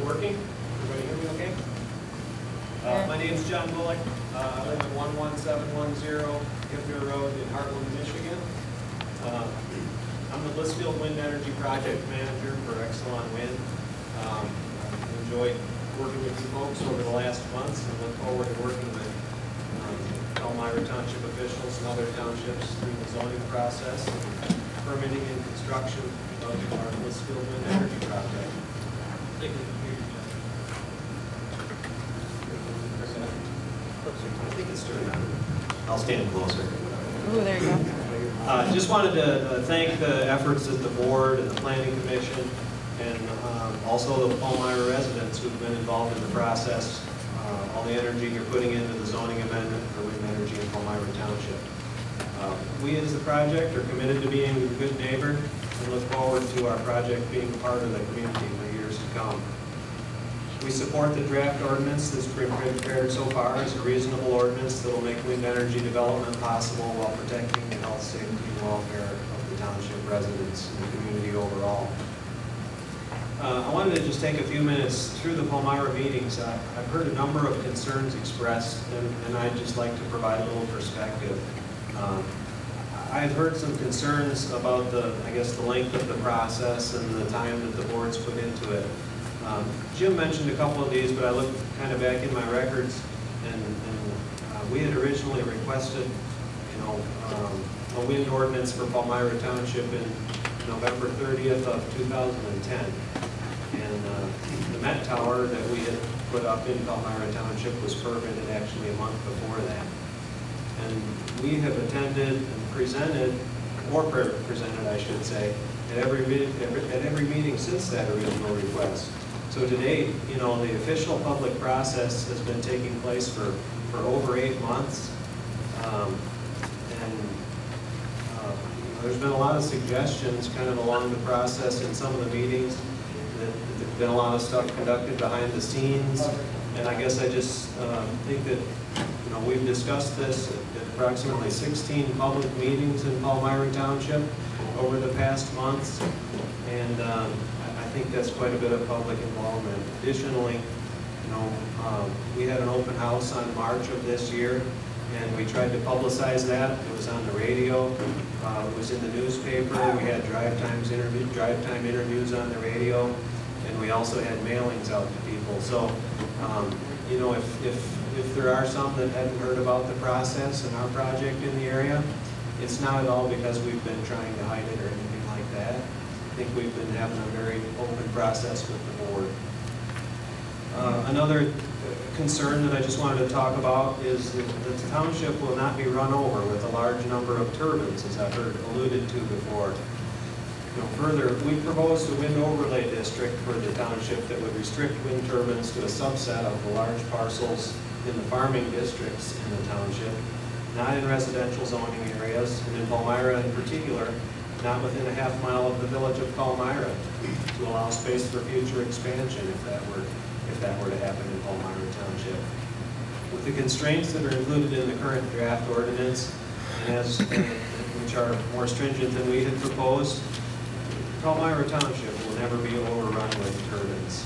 working? Everybody hear me okay? My name's John Bullock. I live at 11710 Gifner Road in Heartland, Michigan. I'm the Blissfield Wind Energy Project Manager for Exelon Wind. I've enjoyed working with you folks over the last months and look forward to working with Palmyra Township officials and other townships through the zoning process and permitting and construction of our Blissfield Wind Energy Project. Thank you. I think it's turned on. I'll stand closer. Ooh, there you go. Just wanted to thank the efforts of the board and the planning commission and also the Palmyra residents who've been involved in the process. All the energy you're putting into the zoning amendment for wind energy in Palmyra Township. We as the project are committed to being a good neighbor and look forward to our project being part of the community in the years to come. We support the draft ordinance that's been prepared so far as a reasonable ordinance that will make wind energy development possible while protecting the health, safety, and welfare of the township residents and the community overall. I wanted to just take a few minutes through the Palmyra meetings. I've heard a number of concerns expressed, and I'd just like to provide a little perspective. I've heard some concerns about the length of the process and the time that the board's put into it. Jim mentioned a couple of these, but I looked kind of back in my records, and we had originally requested, a wind ordinance for Palmyra Township in November 30th of 2010. And the Met Tower that we had put up in Palmyra Township was permitted actually a month before that. And we have attended and presented, or presented I should say, at every meeting since that original request. So to date, the official public process has been taking place for over 8 months. There's been a lot of suggestions kind of along the process in some of the meetings. There's been a lot of stuff conducted behind the scenes. And I guess I just think that, we've discussed this at approximately 16 public meetings in Palmyra Township over the past months. And I think that's quite a bit of public involvement. Additionally, we had an open house on March of this year, and we tried to publicize that. It was on the radio, it was in the newspaper. We had drive time interviews on the radio, and we also had mailings out to people. So, if there are some that hadn't heard about the process and our project in the area, it's not at all because we've been trying to hide it or anything like that. I think we've been having a very open process with the board. Another concern that I just wanted to talk about is that the township will not be run over with a large number of turbines, as I've heard alluded to before. Further, we proposed a wind overlay district for the township that would restrict wind turbines to a subset of the large parcels in the farming districts in the township, not in residential zoning areas, and in Palmyra in particular, not within a half mile of the village of Palmyra, to allow space for future expansion if that were to happen in Palmyra Township. With the constraints that are included in the current draft ordinance, and which are more stringent than we had proposed, Palmyra Township will never be overrun with turbines.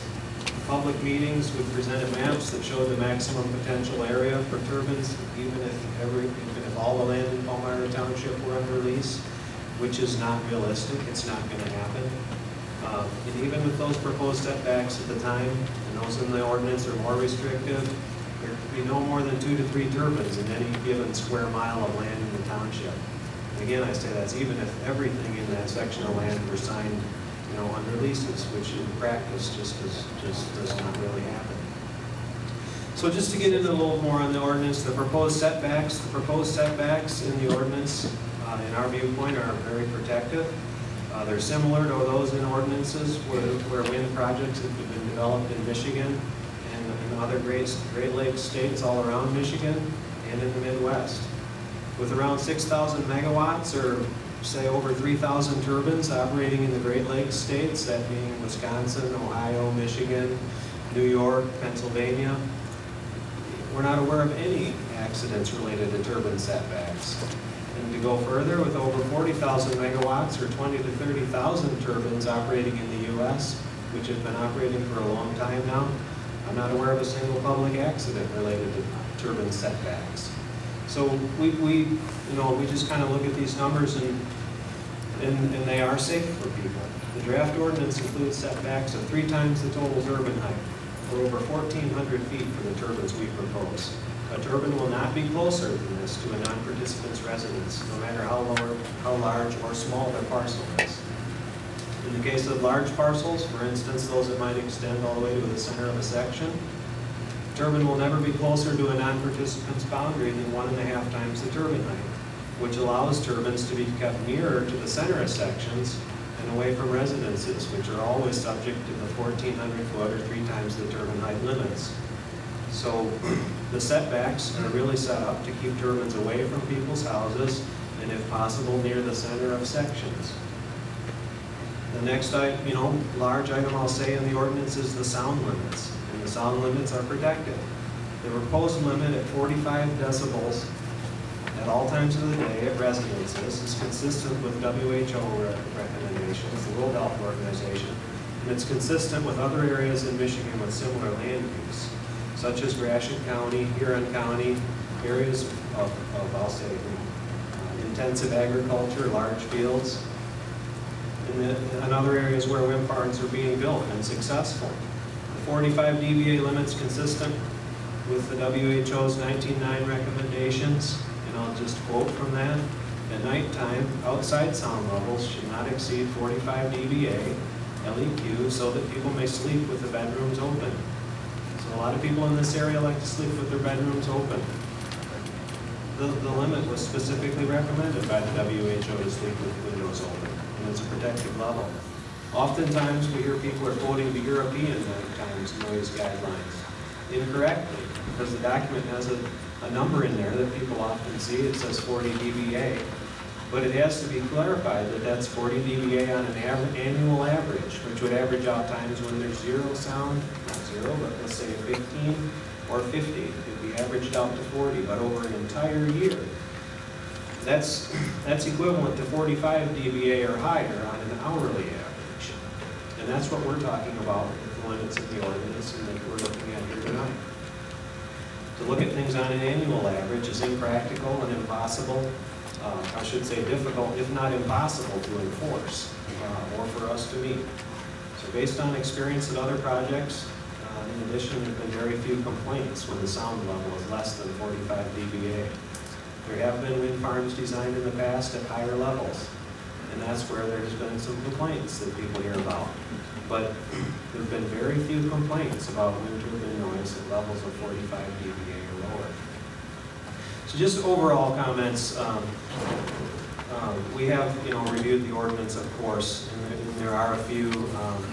Public meetings, we presented maps that showed the maximum potential area for turbines, even if all the land in Palmyra Township were under lease, which is not realistic. It's not going to happen. And even with those proposed setbacks at the time, and those in the ordinance are more restrictive, there could be no more than 2 to 3 turbines in any given square mile of land in the township. And again, I say that's even if everything in that section of land were signed, under leases, which in practice just does not really happen. So just to get into a little more on the ordinance, the proposed setbacks in the ordinance, in our viewpoint, are very protective. They're similar to those in ordinances where wind projects have been developed in Michigan and other Great Lakes states all around Michigan and in the Midwest. With around 6,000 megawatts, or say over 3,000 turbines operating in the Great Lakes states, that being Wisconsin, Ohio, Michigan, New York, Pennsylvania, we're not aware of any accidents related to turbine setbacks. And to go further, with over 40,000 megawatts or 20 to 30,000 turbines operating in the U.S., which has been operating for a long time now, I'm not aware of a single public accident related to turbine setbacks. So we just kind of look at these numbers and they are safe for people. The draft ordinance includes setbacks of 3 times the total turbine height, or over 1,400 feet for the turbines we propose. A turbine will not be closer than this to a non-participant's residence, no matter how large or small their parcel is. In the case of large parcels, for instance, those that might extend all the way to the center of a section, a turbine will never be closer to a non-participant's boundary than 1.5 times the turbine height, which allows turbines to be kept nearer to the center of sections and away from residences, which are always subject to the 1,400 foot or 3 times the turbine height limits. So the setbacks are really set up to keep turbines away from people's houses and, if possible, near the center of sections. The next large item I'll say in the ordinance is the sound limits, and the sound limits are protected. The proposed limit at 45 decibels at all times of the day at residences is consistent with WHO recommendations, the World Health Organization, and it's consistent with other areas in Michigan with similar land use, such as Gratiot County, Huron County, areas of I'll say, intensive agriculture, large fields, and other areas where wind farms are being built and successful. The 45 dBA limit's consistent with the WHO's 19.9 recommendations, and I'll just quote from that. At nighttime, outside sound levels should not exceed 45 dBA LEQ so that people may sleep with the bedrooms open. So a lot of people in this area like to sleep with their bedrooms open. The limit was specifically recommended by the WHO to sleep with windows open, and it's a protected level. Oftentimes we hear people are quoting the European nighttime noise guidelines incorrectly, because the document has a number in there that people often see. It says 40 dBA, but it has to be clarified that that's 40 dBA on an annual average, which would average out times when there's zero sound, not zero, but let's say 15 or 50. It'd be averaged out to 40, but over an entire year, that's equivalent to 45 dBA or higher on an hourly average. And that's what we're talking about with the limits of the ordinance and that we're looking at here tonight. To look at things on an annual average is impractical and impossible, I should say difficult, if not impossible, to enforce or for us to meet. So based on experience at other projects, in addition, there have been very few complaints when the sound level is less than 45 dBA. There have been wind farms designed in the past at higher levels, and that's where there's been some complaints that people hear about. But there have been very few complaints about wind turbine noise at levels of 45 dBA or lower. So just overall comments, we have reviewed the ordinance, of course, and there are a few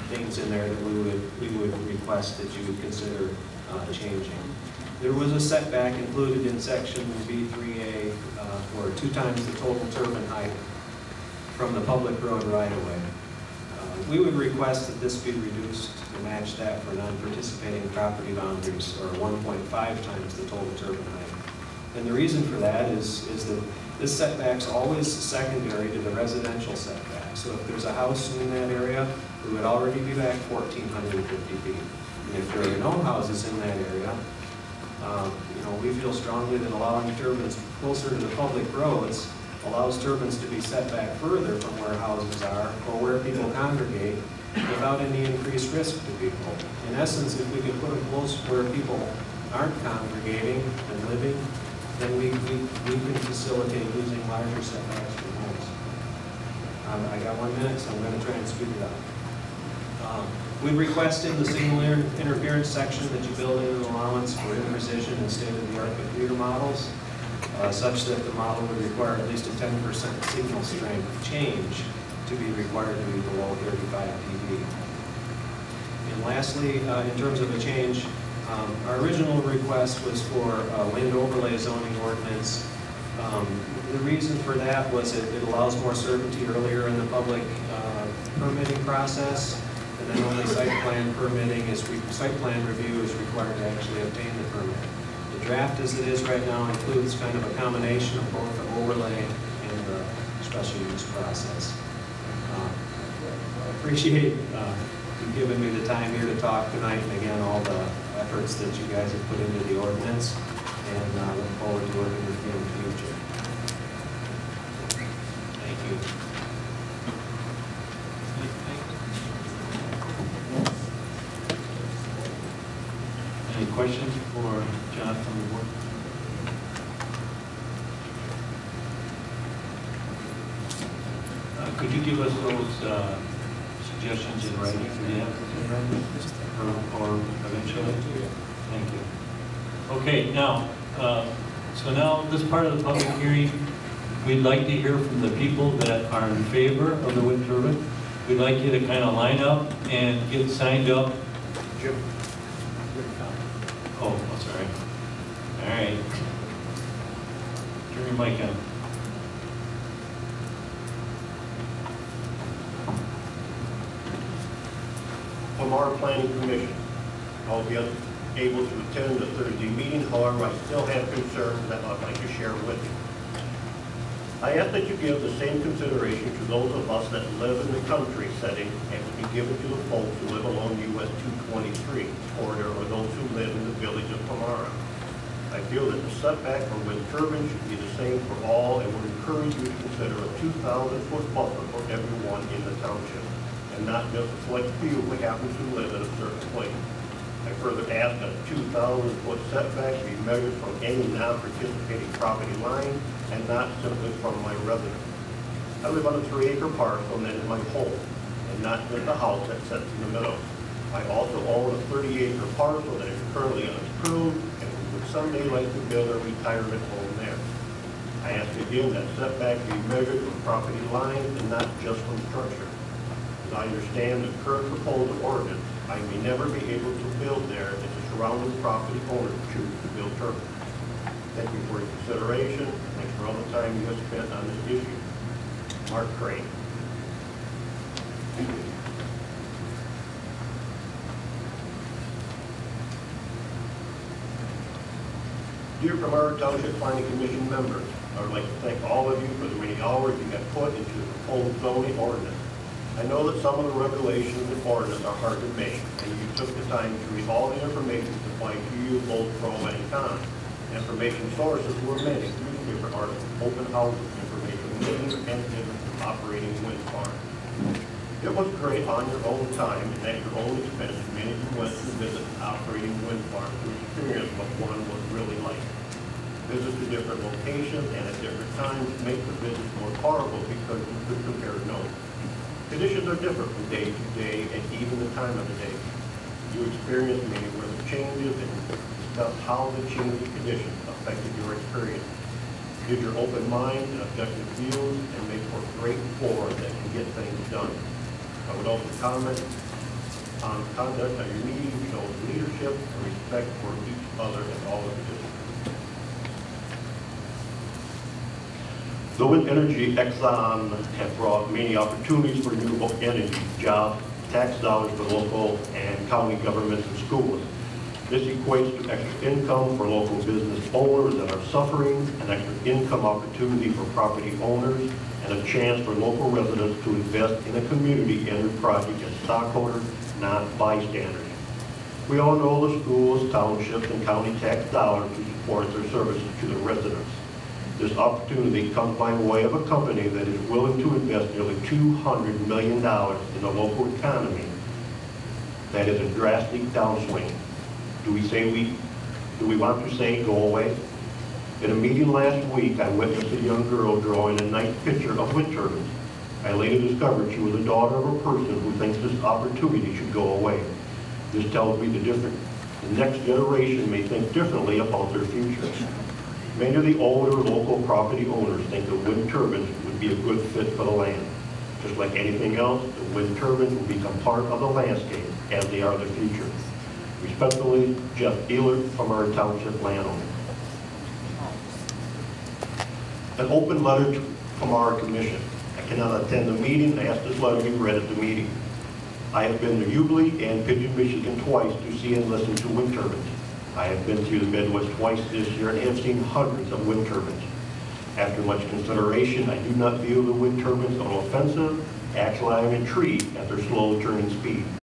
things in there that we would request that you would consider changing. There was a setback included in section B3A for 2 times the total turbine height from the public road right-of-way. We would request that this be reduced to match that for non-participating property boundaries, or 1.5 times the total turbine height. And the reason for that is that this setback's always secondary to the residential setback. So if there's a house in that area, we would already be back 1,450 feet. And if there are no houses in that area, we feel strongly that allowing turbines closer to the public roads allows turbines to be set back further from where houses are or where people congregate without any increased risk to people. In essence, if we can put them close where people aren't congregating and living, then we can facilitate using larger setbacks from homes. I got 1 minute, so I'm going to try and speed it up. We requested the signal interference section that you build in an allowance for imprecision and state-of-the-art computer models, such that the model would require at least a 10% signal strength change to be required to be below 35 dB. And lastly, in terms of a change, our original request was for a wind overlay zoning ordinance. The reason for that was it allows more certainty earlier in the public permitting process, and then only site plan review is required to actually obtain the permit. The draft as it is right now includes kind of a combination of both the overlay and the special use process. I appreciate you given me the time here to talk tonight, and again, all the efforts that you guys have put into the ordinance, and look forward to working with you in the future. Thank you. Any questions for John from the board? Could you give us those suggestions in writing if you have them in writing? Or eventually? Thank you. Okay, now, so now this part of the public hearing, we'd like to hear from the people that are in favor of the wind turbine. We'd like you to kind of line up and get signed up. Jim. Oh, sorry. All right. Turn your mic on. Palmyra Planning Commission. I'll be able to attend the Thursday meeting, however, I still have concerns that I'd like to share with you. I ask that you give the same consideration to those of us that live in the country setting and would be given to the folks who live along US 223 corridor or those who live in the village of Palmyra. I feel that the setback for wind turbines should be the same for all and would encourage you to consider a 2,000-foot buffer for everyone in the township, and not just a select few who happen to live at a certain place. I further ask that a 2,000-foot setback be measured from any non-participating property line and not simply from my residence. I live on a 3-acre parcel and that is my home, and not just a house that sits in the middle. I also own a 30-acre parcel that is currently unimproved and would someday like to build a retirement home there. I ask again that setback be measured from property lines and not just from structure. As I understand the current proposed ordinance, I may never be able to build there if the surrounding property owners choose to build turbines. Thank you for your consideration. Thanks for all the time you have spent on this issue. Mark Crane. Dear Palmyra Township Planning Commission members, I would like to thank all of you for the many hours you have put into the proposed zoning ordinance. I know that some of the regulations and ordinance are hard to make, and you took the time to read all the information supplied to you, both pro and con. Information sources were many: newspaper articles, open houses, information meetings, and different operating wind farms. It was great on your own time and at your own expense. Many of you went to visit operating wind farms to experience what one was really like. Visits to different locations and at different times make the visits more horrible because you could compare notes. Conditions are different from day to day and even the time of the day. You experienced many weather changes and discussed how the changing conditions affected your experience. Use your open mind and objective views and make for great forums that can get things done. I would also comment on conduct of your meeting shows leadership and respect for each other and all of you. The wind energy Exxon have brought many opportunities for renewable energy, jobs, tax dollars for local and county governments and schools. This equates to extra income for local business owners that are suffering, an extra income opportunity for property owners, and a chance for local residents to invest in a community energy project as stockholders, not bystanders. We all know the schools, townships, and county tax dollars to support their services to the residents. This opportunity comes by way of a company that is willing to invest nearly $200 million in the local economy. That is a drastic downswing. Do we want to say go away? In a meeting last week, I witnessed a young girl drawing a nice picture of wind turbines. I later discovered she was the daughter of a person who thinks this opportunity should go away. This tells me the next generation may think differently about their future. Many of the older local property owners think the wind turbines would be a good fit for the land. Just like anything else, the wind turbines will become part of the landscape as they are the future. Respectfully, Jeff Ehlert from our township landowner. An open letter from our commission. I cannot attend the meeting. I asked this letter to be read at the meeting. I have been to Ubley and Pigeon, Michigan twice to see and listen to wind turbines. I have been through the Midwest twice this year and have seen hundreds of wind turbines. After much consideration, I do not view the wind turbines as offensive. Actually, I am intrigued at their slow turning speed.